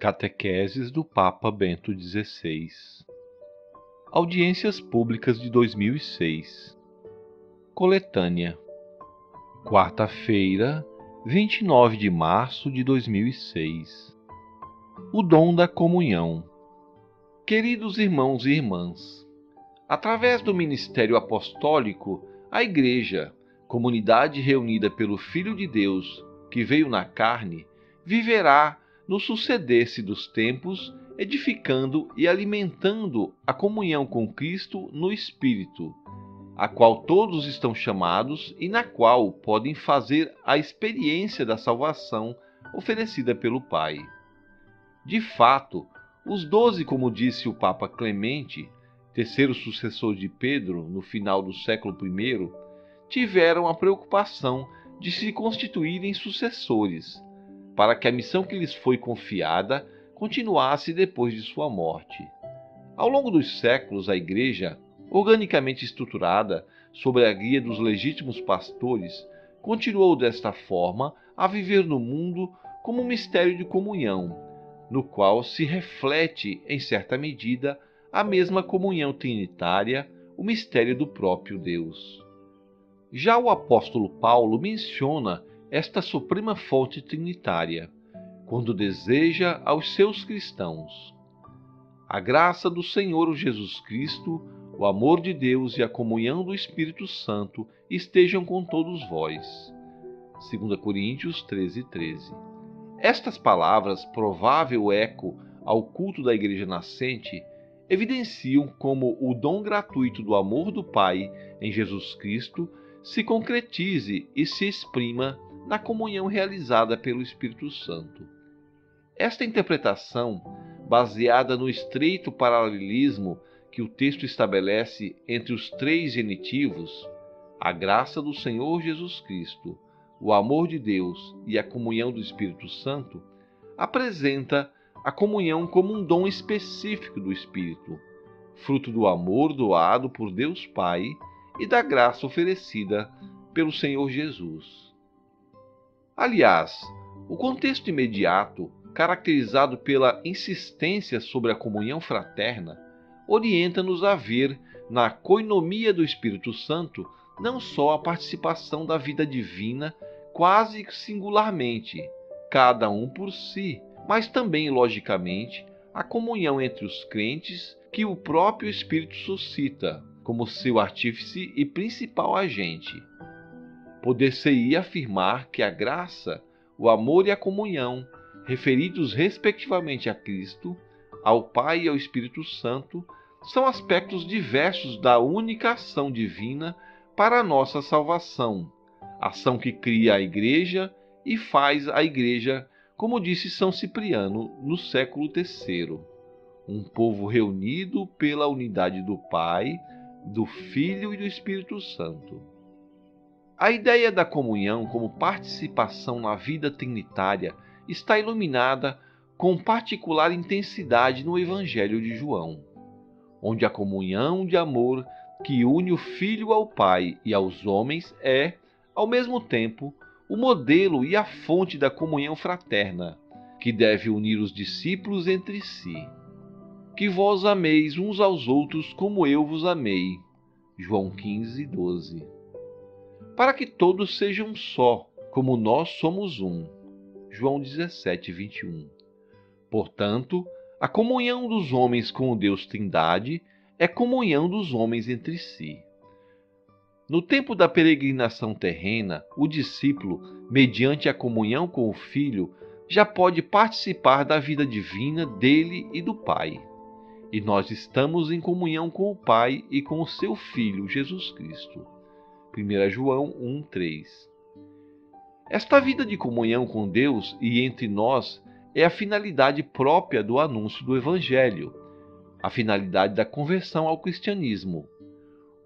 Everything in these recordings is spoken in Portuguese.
Catequeses do Papa Bento XVI. Audiências Públicas de 2006. Coletânea. Quarta-feira, 29 de março de 2006. O dom da comunhão. Queridos irmãos e irmãs, através do ministério apostólico, a Igreja, comunidade reunida pelo Filho de Deus, que veio na carne, viverá no suceder-se dos tempos, edificando e alimentando a comunhão com Cristo no Espírito, a qual todos estão chamados e na qual podem fazer a experiência da salvação oferecida pelo Pai. De fato, os 12, como disse o Papa Clemente, terceiro sucessor de Pedro no final do século I, tiveram a preocupação de se constituírem sucessores, para que a missão que lhes foi confiada continuasse depois de sua morte. Ao longo dos séculos, a Igreja, organicamente estruturada sob a guia dos legítimos pastores, continuou desta forma a viver no mundo como um mistério de comunhão, no qual se reflete, em certa medida, a mesma comunhão trinitária, o mistério do próprio Deus. Já o apóstolo Paulo menciona esta suprema fonte trinitária, quando deseja aos seus cristãos: a graça do Senhor Jesus Cristo, o amor de Deus e a comunhão do Espírito Santo estejam com todos vós. 2 Coríntios 13:13. Estas palavras, provável eco ao culto da Igreja nascente, evidenciam como o dom gratuito do amor do Pai em Jesus Cristo se concretize e se exprima na comunhão realizada pelo Espírito Santo. Esta interpretação, baseada no estreito paralelismo que o texto estabelece entre os três genitivos, a graça do Senhor Jesus Cristo, o amor de Deus e a comunhão do Espírito Santo, apresenta a comunhão como um dom específico do Espírito, fruto do amor doado por Deus Pai e da graça oferecida pelo Senhor Jesus. Aliás, o contexto imediato, caracterizado pela insistência sobre a comunhão fraterna, orienta-nos a ver na coinomia do Espírito Santo não só a participação da vida divina quase singularmente, cada um por si, mas também, logicamente, a comunhão entre os crentes que o próprio Espírito suscita como seu artífice e principal agente. Poder-se-ia afirmar que a graça, o amor e a comunhão, referidos respectivamente a Cristo, ao Pai e ao Espírito Santo, são aspectos diversos da única ação divina para a nossa salvação, ação que cria a Igreja e faz a Igreja, como disse São Cipriano no século III, um povo reunido pela unidade do Pai, do Filho e do Espírito Santo. A ideia da comunhão como participação na vida trinitária está iluminada com particular intensidade no Evangelho de João, onde a comunhão de amor que une o Filho ao Pai e aos homens é, ao mesmo tempo, o modelo e a fonte da comunhão fraterna, que deve unir os discípulos entre si. Que vós ameis uns aos outros como eu vos amei. João 15:12. Para que todos sejam só, como nós somos um. João 17:21. Portanto, a comunhão dos homens com o Deus Trindade é comunhão dos homens entre si. No tempo da peregrinação terrena, o discípulo, mediante a comunhão com o Filho, já pode participar da vida divina dele e do Pai. E nós estamos em comunhão com o Pai e com o seu Filho, Jesus Cristo. 1 João 1:3. Esta vida de comunhão com Deus e entre nós é a finalidade própria do anúncio do Evangelho, a finalidade da conversão ao cristianismo.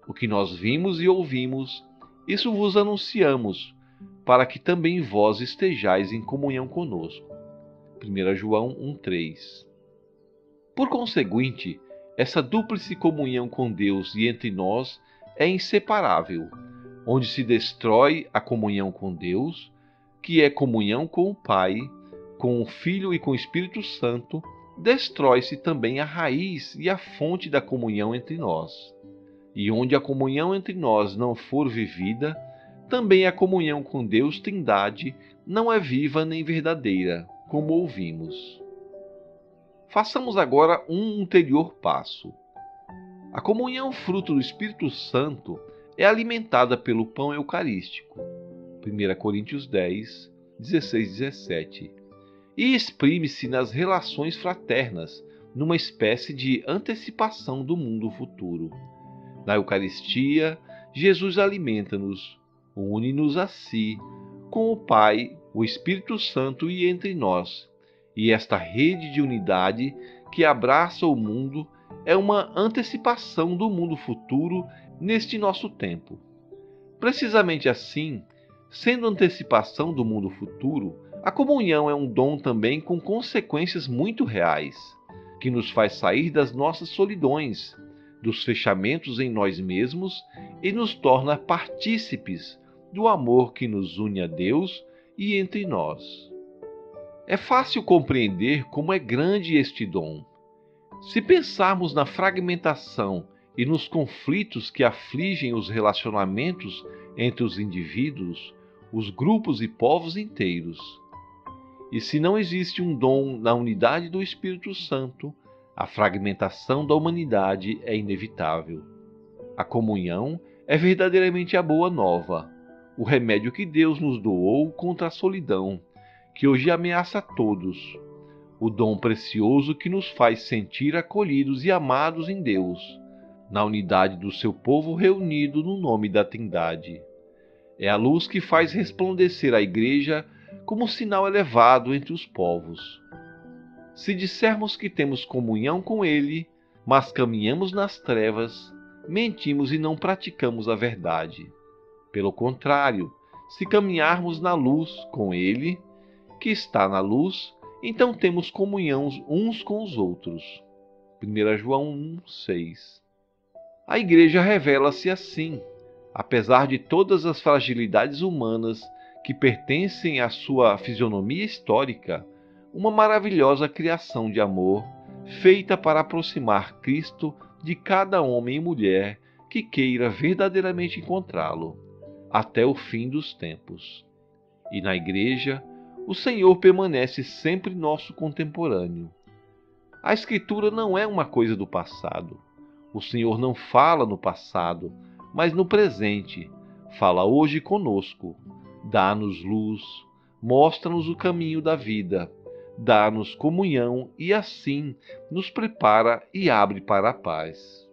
O que nós vimos e ouvimos, isso vos anunciamos, para que também vós estejais em comunhão conosco. 1 João 1:3. Por conseguinte, essa dúplice comunhão com Deus e entre nós é inseparável, onde se destrói a comunhão com Deus, que é comunhão com o Pai, com o Filho e com o Espírito Santo, destrói-se também a raiz e a fonte da comunhão entre nós. E onde a comunhão entre nós não for vivida, também a comunhão com Deus Trindade não é viva nem verdadeira, como ouvimos. Façamos agora um ulterior passo. A comunhão fruto do Espírito Santo é alimentada pelo pão eucarístico, 1 Coríntios 10, 16 e 17, e exprime-se nas relações fraternas, numa espécie de antecipação do mundo futuro. Na Eucaristia, Jesus alimenta-nos, une-nos a si, com o Pai, o Espírito Santo e entre nós, e esta rede de unidade que abraça o mundo é uma antecipação do mundo futuro neste nosso tempo. Precisamente assim, sendo antecipação do mundo futuro, a comunhão é um dom também com consequências muito reais, que nos faz sair das nossas solidões, dos fechamentos em nós mesmos e nos torna partícipes do amor que nos une a Deus e entre nós. É fácil compreender como é grande este dom. Se pensarmos na fragmentação e nos conflitos que afligem os relacionamentos entre os indivíduos, os grupos e povos inteiros. E se não existe um dom na unidade do Espírito Santo, a fragmentação da humanidade é inevitável. A comunhão é verdadeiramente a boa nova, o remédio que Deus nos doou contra a solidão, que hoje ameaça a todos, o dom precioso que nos faz sentir acolhidos e amados em Deus, na unidade do seu povo reunido no nome da Trindade. É a luz que faz resplandecer a Igreja como sinal elevado entre os povos. Se dissermos que temos comunhão com Ele, mas caminhamos nas trevas, mentimos e não praticamos a verdade. Pelo contrário, se caminharmos na luz com Ele, que está na luz, então temos comunhão uns com os outros. 1 João 1, 6. A Igreja revela-se assim, apesar de todas as fragilidades humanas que pertencem à sua fisionomia histórica, uma maravilhosa criação de amor, feita para aproximar Cristo de cada homem e mulher que queira verdadeiramente encontrá-lo, até o fim dos tempos. E na Igreja, o Senhor permanece sempre nosso contemporâneo. A Escritura não é uma coisa do passado. O Senhor não fala no passado, mas no presente. Fala hoje conosco. Dá-nos luz, mostra-nos o caminho da vida, dá-nos comunhão e assim nos prepara e abre para a paz.